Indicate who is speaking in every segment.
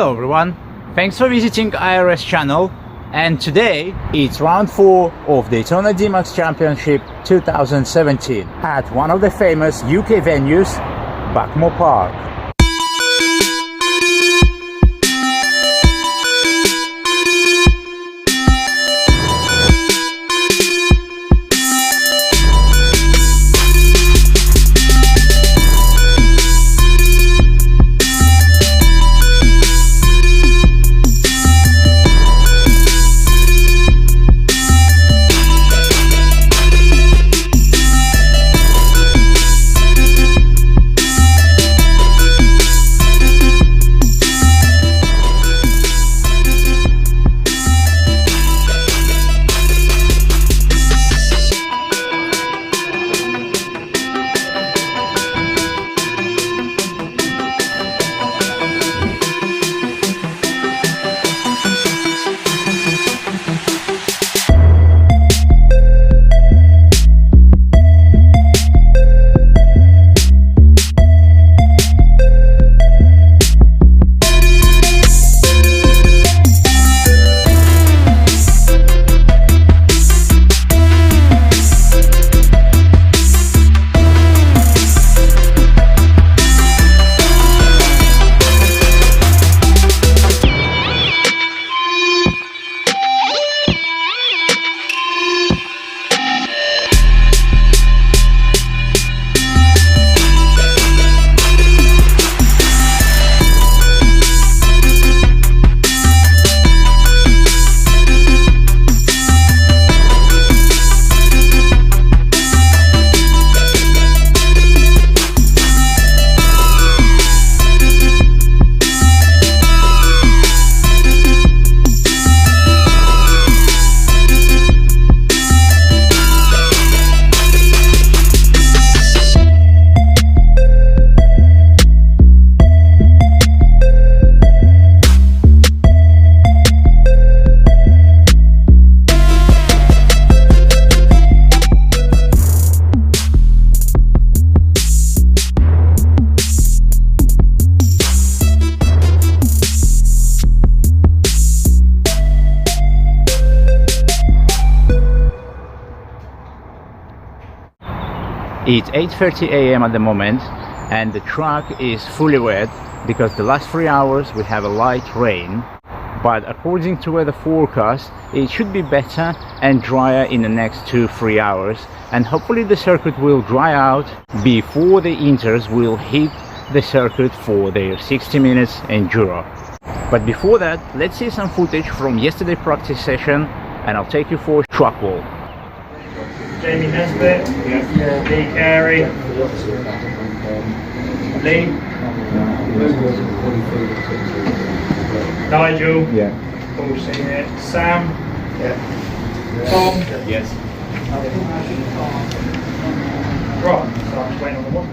Speaker 1: Hello everyone, thanks for visiting IRS channel, and today it's round 4 of Daytona Dmax Championship 2017 at one of the famous UK venues, Buckmore Park. It's 8:30 AM at the moment and the track is fully wet because the last 3 hours we have a light rain, but according to weather forecast it should be better and drier in the next 2-3 hours, and hopefully the circuit will dry out before the Inters will hit the circuit for their 60 minutes enduro. But before that, let's see some footage from yesterday's practice session and I'll take you for a track walk.
Speaker 2: Jamie Nesbitt, Lee Carey, Lee, Nigel, Paul Senior, Sam, Tom,
Speaker 1: Yes.
Speaker 2: Right, so I'm just waiting on the one.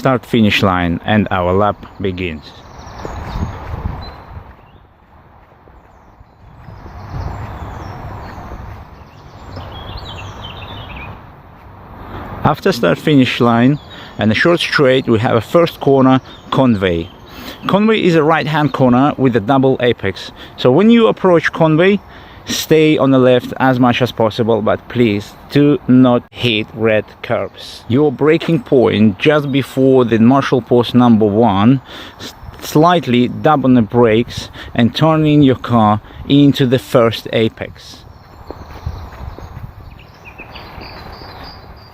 Speaker 1: start finish line and our lap begins. After start finish line and a short straight, we have a first corner Conway. Conway is a right hand corner with a double apex, so when you approach Conway, stay on the left as much as possible, but please do not hit red curbs. Your braking point just before the marshal post number 1, slightly dab on the brakes and turn in your car into the first apex.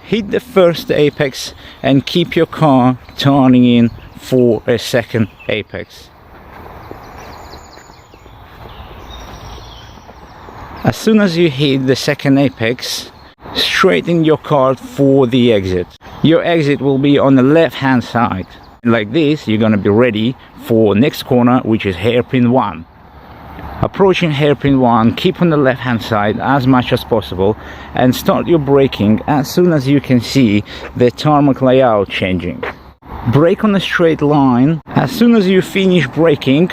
Speaker 1: Hit the first apex and keep your car turning in for a second apex. As soon as you hit the second apex, straighten your car for the exit. Your exit will be on the left hand side. Like this, you're gonna be ready for next corner, which is hairpin 1. Approaching hairpin 1, keep on the left hand side as much as possible and start your braking as soon as you can see the tarmac layout changing. Brake on a straight line. As soon as you finish braking,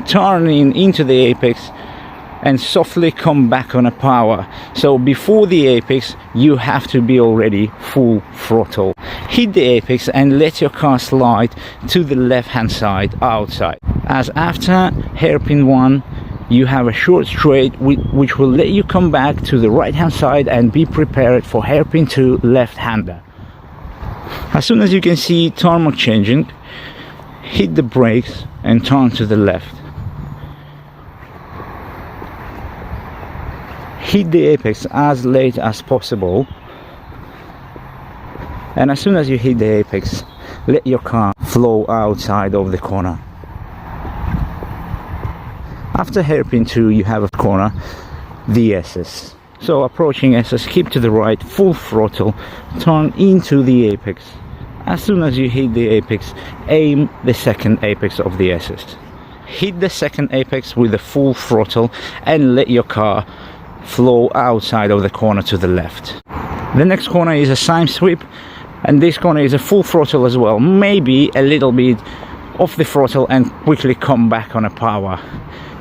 Speaker 1: turn into the apex and softly come back on a power. So before the apex, you have to be already full throttle. Hit the apex and let your car slide to the left hand side outside. As after hairpin 1, you have a short straight which will let you come back to the right hand side and be prepared for hairpin 2 left hander. As soon as you can see tarmac changing, hit the brakes and turn to the left. Hit the apex as late as possible, and as soon as you hit the apex, let your car flow outside of the corner. After hairpin 2, you have a corner, the SS. So approaching SS, keep to the right, full throttle, turn into the apex. As soon as you hit the apex, aim the second apex of the SS. Hit the second apex with the full throttle and let your car flow outside of the corner to the left. The next corner is a side sweep, and this corner is a full throttle as well, maybe a little bit off the throttle and quickly come back on a power.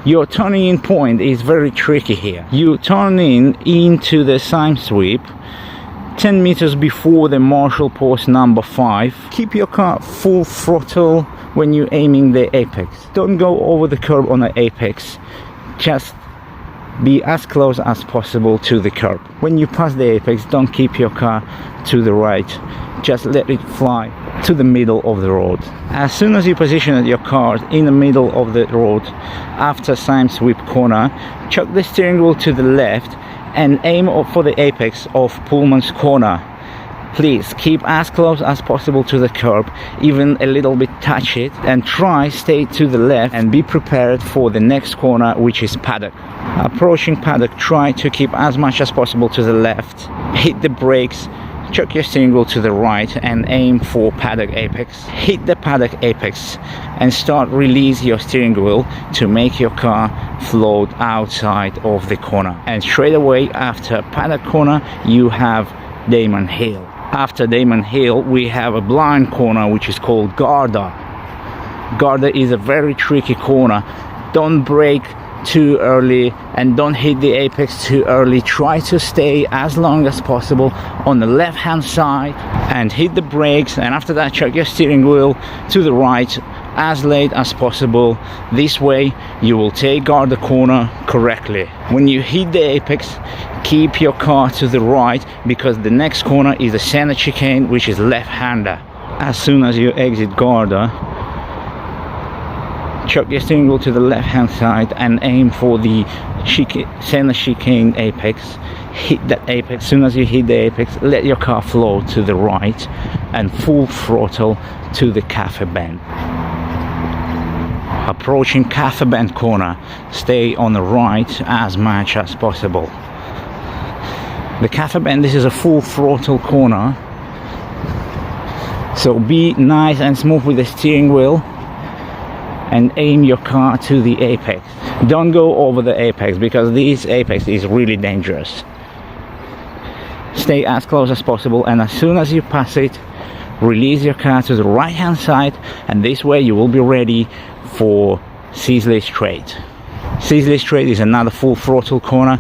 Speaker 1: Your turning in point is very tricky here. You turn into the side sweep 10 meters before the marshal post number 5. Keep your car full throttle when you're aiming the apex. Don't go over the curb on the apex, just be as close as possible to the curb. When you pass the apex, don't keep your car to the right, just let it fly to the middle of the road. As soon as you position your car in the middle of the road after side sweep corner, chuck the steering wheel to the left and aim for the apex of Pullman's corner. Please keep as close as possible to the curb, even a little bit touch it, and try stay to the left and be prepared for the next corner, which is paddock. Approaching paddock, try to keep as much as possible to the left, hit the brakes, chuck your steering wheel to the right and aim for paddock apex. Hit the paddock apex and start release your steering wheel to make your car float outside of the corner. And straight away after paddock corner, you have Damon Hill. After Damon Hill, we have a blind corner which is called Garda. Garda is a very tricky corner. Don't brake too early and don't hit the apex too early. Try to stay as long as possible on the left hand side and hit the brakes, and after that chuck your steering wheel to the right as late as possible. This way you will take Garda corner correctly. When you hit the apex, keep your car to the right because the next corner is the center chicane, which is left-hander. As soon as you exit Garda, chuck your steering wheel to the left hand side and aim for the center chicane apex. Hit that apex. As soon as you hit the apex, let your car flow to the right and full throttle to the Cafe Bend. Approaching Cafe Bend corner, stay on the right as much as possible. The Cafe Bend, this is a full throttle corner, so be nice and smooth with the steering wheel and aim your car to the apex. Don't go over the apex because this apex is really dangerous. Stay as close as possible, and as soon as you pass it, release your car to the right hand side, and this way you will be ready for Sisley Straight. Sisley Straight is another full throttle corner.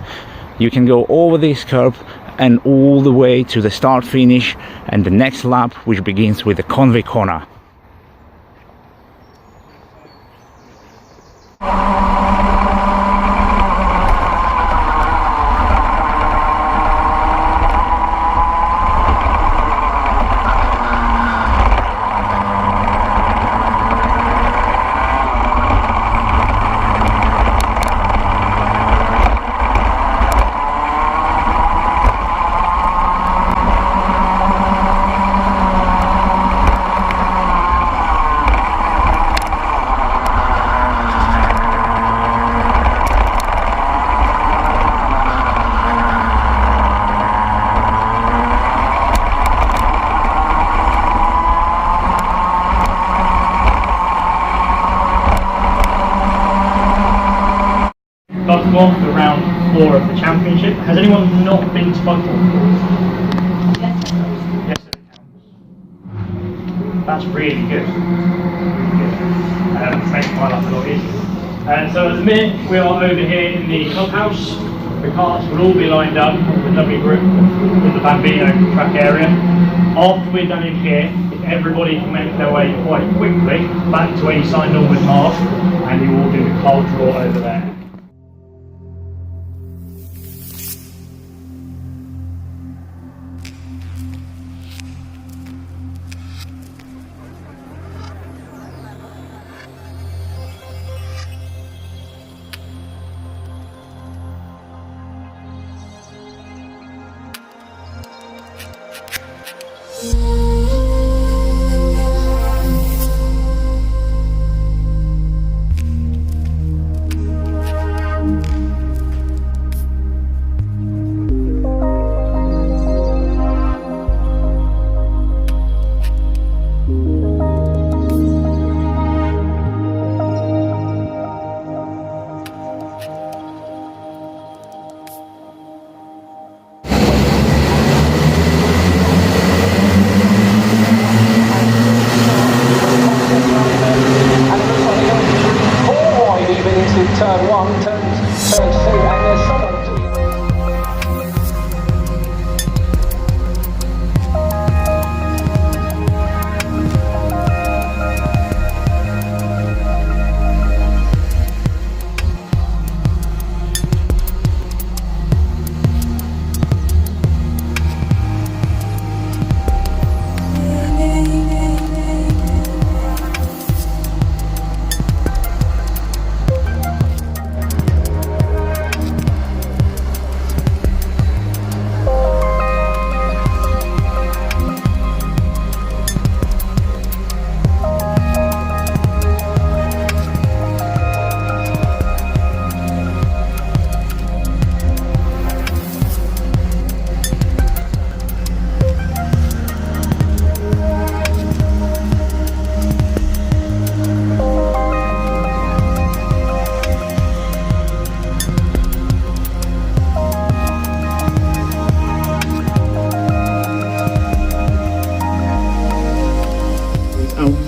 Speaker 1: You can go over this curb and all the way to the start finish and the next lap, which begins with the Conway corner.
Speaker 2: Buckmore for round 4 of the championship. Has anyone not been to Buckmore before? Yes, it counts. That's really good. Makes my life a lot easier. So at the minute we are over here in the clubhouse. The carts will all be lined up on the dummy group in the Bambino track area. After we're done in here, if everybody can make their way quite quickly back to where you signed on with Mark, and you all do the cold draw over there.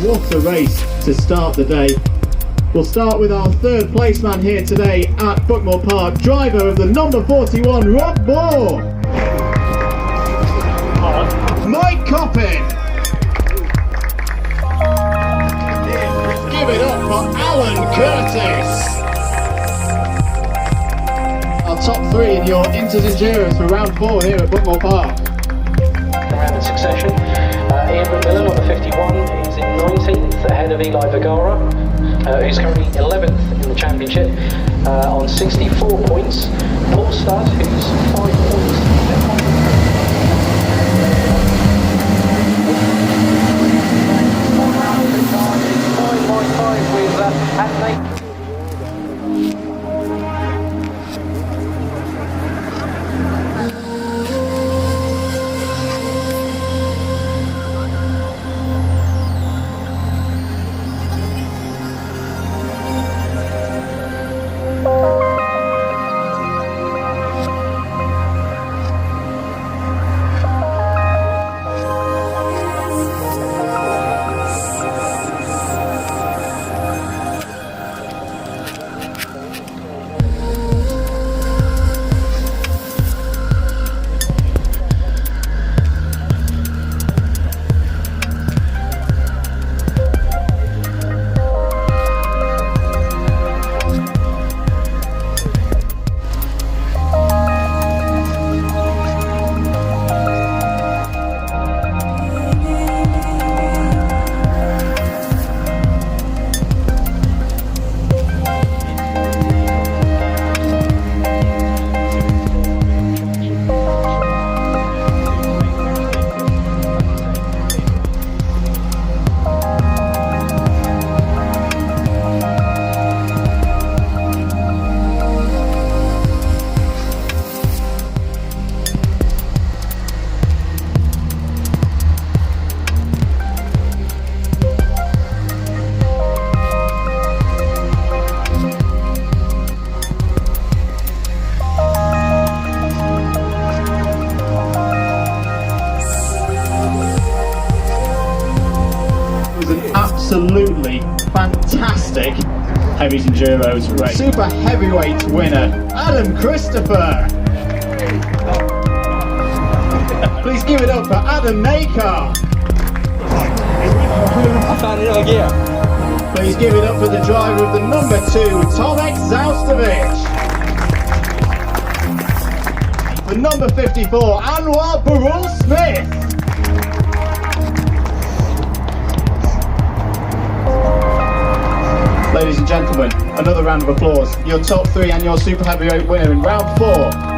Speaker 3: What a race to start the day. We'll start with our third place man here today at Buckmore Park, driver of the number 41 Rob Moore. Mike Coppin. Give it up for Allan Curtis. Our top 3 in your Inters Enduros for round 4 here at Buckmore Park.
Speaker 4: Around in succession, Dhillon on the 51 is in 19th, ahead of Eli Vergara, who's currently 11th in the championship on 64 points. Paul Studd, who's 5 points. With Anwar.
Speaker 2: Heavies Enduros race.
Speaker 3: Super heavyweight winner, Adam Christopher. Please give it up for Adam Nakar.
Speaker 5: I found another gear.
Speaker 3: Please give it up for the driver of the number 2, Tomek Zaustowicz. For number 54, Anwar Beroual Smith. Ladies and gentlemen, another round of applause. Your top 3 and your super heavyweight winner in round 4.